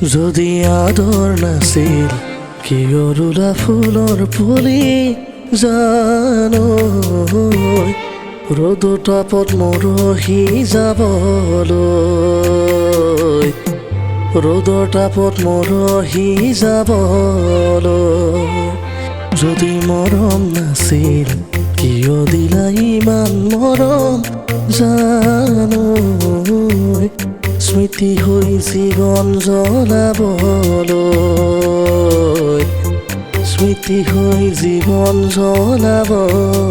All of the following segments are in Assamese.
যদি আদৰ নাছিল কিয় ৰুলা ফুলৰ পুলি জানো ৰ'দ তাপত মৰহি যাবলৈ ৰ'দৰ তাপত মৰহি যাবলৈ যদি মৰম নাছিল কিয় দিলা ইমান মৰম জানো স্মৃতি হৈ জীৱন জ্বলাবলৈ স্মৃতি হৈ জীৱন জ্বলাবলৈ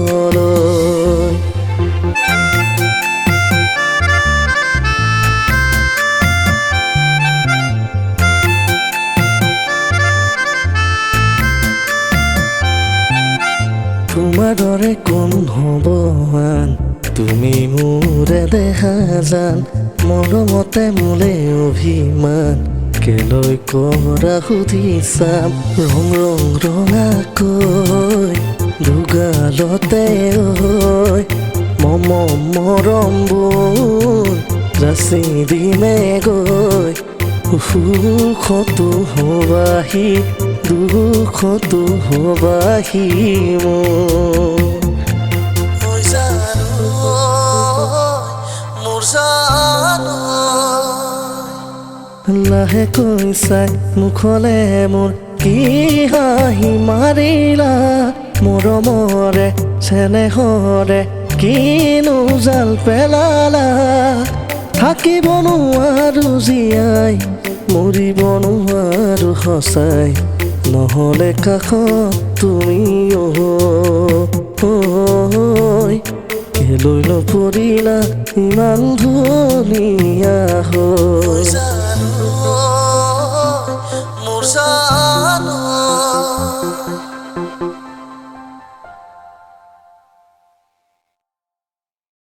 তোমাৰ দৰে কোন হ'ব আন তুমি মোৰে দেখা জান মৰমতে মোলে অভিমান কেলৈ কৰা সুধি চাম ৰং ৰং ৰঙাকৈ দুগালতে ঐ মম মৰমবোৰ যাচি দিমে গৈ সুখতো হবাহি দুখতো হবাহি মোৰ লাহেকৈ চাই মুখলে মোৰ কি হাঁহি মাৰিলা মৰমৰে চেনেহৰে কিনো জাল পেলালা থাকিব নোৱাৰো জীয়াই মৰিব নোৱাৰো সঁচাই নহ'লে কাষত তুমি কেলৈ নপৰিলা ইমান ধুনীয়া হৈ